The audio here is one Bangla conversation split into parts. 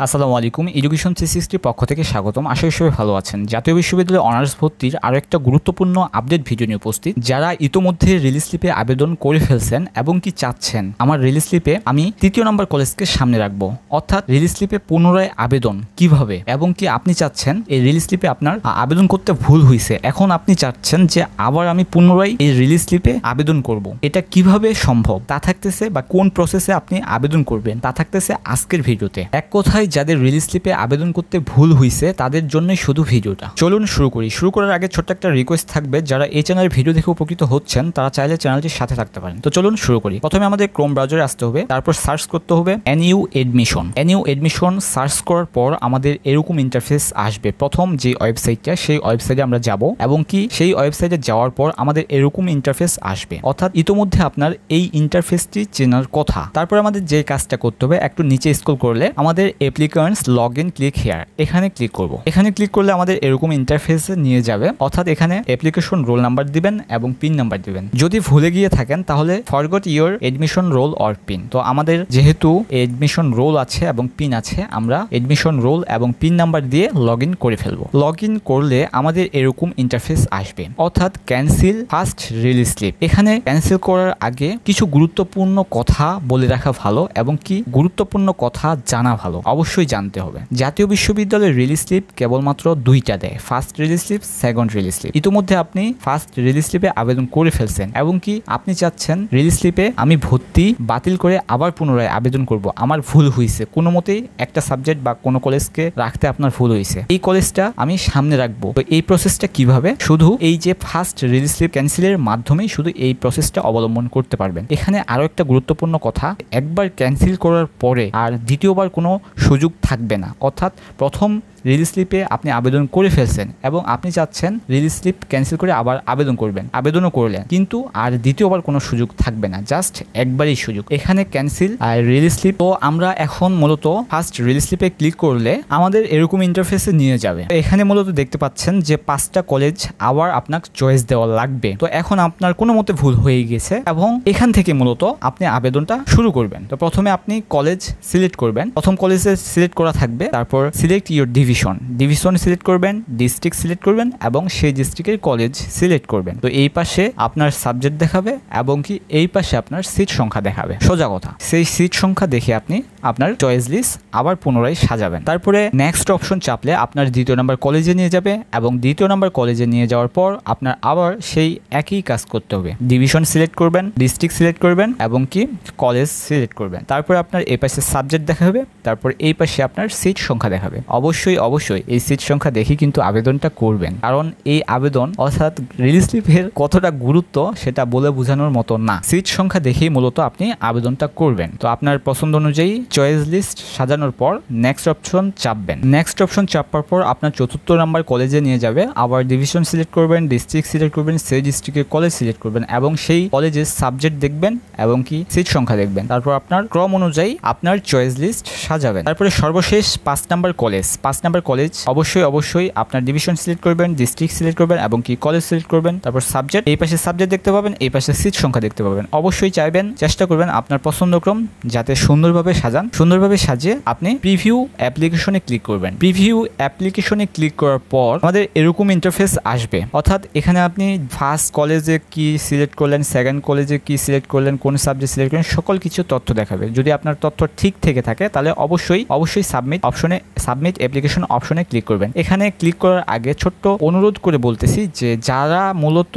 আসসালামু আলাইকুম। এডুকেশন 360 পক্ষ থেকে স্বাগতম। আশা করি সবাই ভালো আছেন। জাতীয় বিশ্ববিদ্যালয়ে অনার্স ভর্তির আরও একটা গুরুত্বপূর্ণ আপডেট ভিডিও নিয়ে উপস্থিত। যারা ইতোমধ্যে রিলিজ স্লিপে আবেদন করে ফেলছেন এবং কি চাচ্ছেন আমার রিলিজ স্লিপে আমি তৃতীয় নম্বর কলেজকে সামনে রাখবো, অর্থাৎ রিলিজ স্লিপে পুনরায় আবেদন কিভাবে, এবং কি আপনি চাচ্ছেন এই রিলিজ স্লিপে আপনার আবেদন করতে ভুল হয়েছে, এখন আপনি চাচ্ছেন যে আবার আমি পুনরায় এই রিলিজ স্লিপে আবেদন করব, এটা কিভাবে সম্ভব তা থাকতেছে, বা কোন প্রসেসে আপনি আবেদন করবেন তা থাকতেছে আজকের ভিডিওতে। এক কথায় যাদের রিলিজ স্লিপে আবেদন করতে ভুল হয়েছে তাদের জন্যই শুধু ভিডিওটা। চলুন শুরু করি। শুরু করার আগে ছোট্ট একটা রিকোয়েস্ট থাকবে, যারা এই চ্যানেলের ভিডিও দেখে উপকৃত হচ্ছেন তারা চাইলে চ্যানেলটির সাথে থাকতে পারেন। তো চলুন শুরু করি। প্রথমে আমাদের ক্রোম ব্রাউজারে আসতে হবে, তারপর সার্চ করতে হবে NU admission. NU admission search করার পর আমাদের এরকম ইন্টারফেস আসবে। প্রথম যে ওয়েবসাইটটা, সেই ওয়েবসাইটে আমরা যাব, এবং কি সেই ওয়েবসাইটে যাওয়ার পর আমাদের এরকম ইন্টারফেস আসবে, অর্থাৎ ইতোমধ্যে আপনার এই ইন্টারফেসটি চেনার কথা। তারপর আমাদের যে কাজটা করতে হবে, একটু নিচে স্ক্রল করলে আমাদের applicants log in click here, এখানে ক্লিক করব। এখানে ক্লিক করলে আমাদের এরকম ইন্টারফেসে নিয়ে যাবে, অর্থাৎ এখানে অ্যাপ্লিকেশন রোল নাম্বার দিবেন এবং পিন নাম্বার দিবেন। যদি ভুলে গিয়ে থাকেন তাহলে forgot your admission roll or pin. তো আমাদের যেহেতু এডমিশন রোল আছে এবং পিন আছে, আমরা এডমিশন রোল এবং পিন নাম্বার দিয়ে লগ ইন করে ফেলবো। লগ ইন করলে আমাদের এরকম ইন্টারফেস আসবে, অর্থাৎ ক্যান্সেল ফার্স্ট রিলিজ স্লিপ। এখানে ক্যান্সেল করার আগে কিছু গুরুত্বপূর্ণ কথা বলে রাখা ভালো, এবং কি গুরুত্বপূর্ণ কথা জানা ভালো, অবশ্যই জানতে হবে। জাতীয় বিশ্ববিদ্যালয়ের রিলিজ স্লিপ কেবলমাত্র দুইটা দেয়, first release slip, second release slip. ইতিমধ্যে আপনি ফার্স্ট রিলিজ স্লিপে আবেদন করে ফেলছেন, এবং কি আপনি চাচ্ছেন রিলিজ স্লিপে আমি ভর্তি বাতিল করে আবার পুনরায় আবেদন করব, আমার ভুল হয়েছে, কোনো মতেই একটা সাবজেক্ট বা কোনো কলেজকে রাখতে আপনার ভুল হয়েছে, এই কলেজটা আমি সামনে রাখবো। তো এই প্রসেসটা কিভাবে, শুধু এই যে ফার্স্ট রিলিজ স্লিপ ক্যান্সেলের মাধ্যমেই শুধু এই প্রসেসটা অবলম্বন করতে পারবেন। এখানে আরো একটা গুরুত্বপূর্ণ কথা, একবার ক্যান্সেল করার পরে আর দ্বিতীয়বার কোনো সুযোগ থাকবে না, অর্থাৎ প্রথম রিলিজ স্লিপে আপনি আবেদন করে ফেলছেন এবং আপনি চাচ্ছেন রিলিজ স্লিপ ক্যান্সেল করে আবার আবেদন করবেন, আবেদনও করলেন, কিন্তু আর দ্বিতীয়বার কোনো সুযোগ থাকবে না, জাস্ট একবারই সুযোগ। এখানে ক্যান্সেল আর রিলিজ স্লিপ। তো আমরা এখন মূলত ফার্স্ট রিলিজ স্লিপে ক্লিক করলে আমাদের এরকম ইন্টারফেসে নিয়ে যাবে। এখানে মূলত দেখতে পাচ্ছেন যে 5টা কলেজ আবার আপনাকে চয়েস দেওয়া লাগবে। তো এখন আপনার কোনো মতে ভুল হয়ে গেছে এবং এখান থেকে মূলত আপনি আবেদনটা শুরু করবেন। তো প্রথমে আপনি কলেজ সিলেক্ট করবেন, প্রথম কলেজে সিলেক্ট করা থাকবে, তারপর সিলেক্ট ইউর ডিভিশন সিলেক্ট করবেন, ডিস্ট্রিক্ট সিলেক্ট করবেন এবং সেই ডিস্ট্রিক্টের কলেজ সিলেক্ট করবেন। তো এই পাশে আপনার সাবজেক্ট দেখাবে এবং কি এই পাশে আপনার সিট সংখ্যা দেখাবে। সোজা কথা, সেই সিট সংখ্যা দেখে আপনি আপনার চয়েস লিস্ট আবার পুনরায় সাজাবেন। তারপরে নেক্সট অপশন চাপলে আপনার দ্বিতীয় নম্বর কলেজে নিয়ে যাবে, এবং দ্বিতীয় নম্বর কলেজে নিয়ে যাওয়ার পর আপনার আবার সেই একই কাজ করতে হবে। ডিভিশন সিলেক্ট করবেন, ডিস্ট্রিক্ট সিলেক্ট করবেন এবং কি কলেজ সিলেক্ট করবেন। তারপর আপনার এই পাশে সাবজেক্ট দেখাবে, তারপর এই পাশে আপনার সিট সংখ্যা দেখাবে। অবশ্যই এই সিট সংখ্যা দেখে কিন্তু আবেদনটা করবেন, কারণ এই আবেদন অর্থাৎ রিলিজ স্লিপের কতটা গুরুত্ব সেটা বলে বোঝানোর মতো না। সিট সংখ্যা দেখেই মূলত আপনি আবেদনটা করবেন। তো আপনার পছন্দ অনুযায়ী চয়েস লিস্ট সাজানোর পর নেক্সট অপশন চাপবেন। নেক্সট অপশন চাপার পর আপনার চতুর্থ নাম্বার কলেজে নিয়ে যাবে, আবার ডিভিশন সিলেক্ট করবেন, ডিস্ট্রিক্ট সিলেক্ট করবেন, সেই ডিস্ট্রিক্টের কলেজ সিলেক্ট করবেন এবং সেই কলেজের সাবজেক্ট দেখবেন এবং কি সিট সংখ্যা দেখবেন। তারপর আপনার ক্রম অনুযায়ী আপনার চয়েস লিস্ট সাজাবেন। তারপরে সর্বশেষ 5 নাম্বার কলেজ অবশ্যই আপনার ডিভিশন সিলেক্ট করবেন, ডিস্ট্রিক্ট সিলেক্ট করবেন এবং কি কলেজ সিলেক্ট করবেন। তারপর সাবজেক্ট, এই পাশে সাবজেক্ট দেখতে পাবেন, এই পাশে সিট সংখ্যা দেখতে পাবেন। অবশ্যই চাইবেন, চেষ্টা করবেন আপনার পছন্দক্রম যাতে সুন্দরভাবে সাজিয়ে আপনি প্রিভিউ অ্যাপ্লিকেশনে ক্লিক করবেন। প্রিভিউ অ্যাপ্লিকেশনে ক্লিক করার পর আমাদের এরকম ইন্টারফেস আসবে, অর্থাৎ এখানে আপনি ফার্স্ট কলেজে কি সিলেক্ট করলেন, সেকেন্ড কলেজে কি সিলেক্ট করলেন, কোন সাবজেক্ট সিলেক্ট করলেন, সকল কিছু তথ্য দেখাবে। যদি আপনার তথ্য ঠিক থেকে থাকে তাহলে অবশ্যই সাবমিট অ্যাপ্লিকেশন অপশনে ক্লিক করবেন। এখানে ক্লিক করার আগে ছোট্ট অনুরোধ করে বলতেছি যে যারা মূলত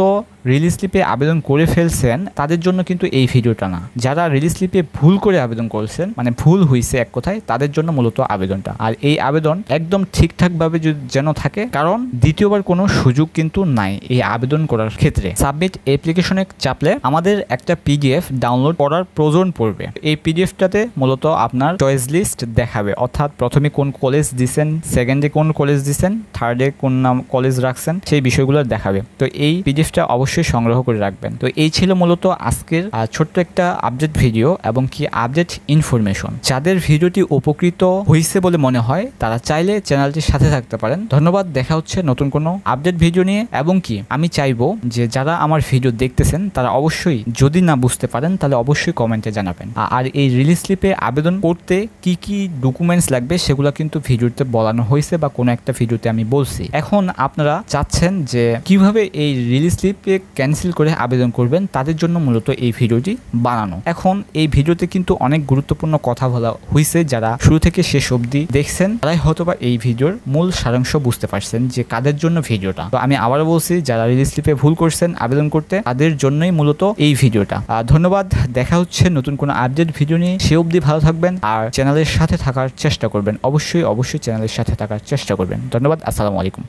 রিলিজ স্লিপে আবেদন করে ফেলছেন তাদের জন্য কিন্তু এই ভিডিওটা না। যারা রিলিজ স্লিপে ভুল করে আবেদন করছেন, মানে ভুল হয়েছে এক কথায়, তাদের জন্য মূলত আবেদনটা। আর এই আবেদন একদম ঠিকঠাকভাবে যেন থাকে, কারণ দ্বিতীয়বার কোনো সুযোগ কিন্তু নাই এই আবেদন করার ক্ষেত্রে। সাবমিট অ্যাপ্লিকেশনে চাপলে আমাদের একটা পিডিএফ ডাউনলোড করার প্রয়োজন পড়বে। এই পিডিএফটাতে মূলত আপনার চয়েস লিস্ট দেখাবে, অর্থাৎ প্রথমে কোন কলেজ দিচ্ছেন, সেকেন্ডে কোন কলেজ দিচ্ছেন, থার্ডে কোন নাম কলেজ রাখছেন, সেই বিষয়গুলো দেখাবে। তো এই পিডিএফটা অবশ্যই অবশ্যই সংগ্রহ করে রাখবেন। তো এই ছিল মূলত আজকের ছোট্ট একটা আপডেট ভিডিও এবং কি আপডেট ইনফরমেশন। যাদের ভিডিওটি উপকৃত হয়েছে বলে মনে হয় তারা চাইলে চ্যানেলটির সাথে থাকতে পারেন। ধন্যবাদ। দেখা হচ্ছে নতুন কোনো আপডেট ভিডিও নিয়ে। এবং কি আমি চাইবো যে যারা আমার ভিডিও দেখতেছেন তারা অবশ্যই যদি না বুঝতে পারেন তাহলে অবশ্যই কমেন্টে জানাবেন। আর এই রিলিজ স্লিপে আবেদন করতে কি কি ডকুমেন্টস লাগবে সেগুলো কিন্তু ভিডিওতে বলানো হয়েছে বা কোনো একটা ভিডিওতে আমি বলছি। এখন আপনারা চাচ্ছেন যে কিভাবে এই রিলিজ স্লিপে ক্যান্সেল করে আবেদন করবেন, তাদের জন্য মূলত এই ভিডিওটি বানানো। এখন এই ভিডিওতে কিন্তু অনেক গুরুত্বপূর্ণ কথা বলা হয়েছে। যারা শুরু থেকে শেষ অবধি দেখছেন তারাই হয়তোবা এই ভিডিওর মূল সারাংশ বুঝতে পারছেন যে কাদের জন্য ভিডিওটা। তো আমি আবারও বলছি, যারা রিলিজ স্লিপে ভুল করছেন আবেদন করতে তাদের জন্যই মূলত এই ভিডিওটা। ধন্যবাদ। দেখা হচ্ছে নতুন কোনো আপডেট ভিডিও নিয়ে। সে অবধি ভালো থাকবেন আর চ্যানেলের সাথে থাকার চেষ্টা করবেন। অবশ্যই চ্যানেলের সাথে থাকার চেষ্টা করবেন। ধন্যবাদ। আসসালামু আলাইকুম।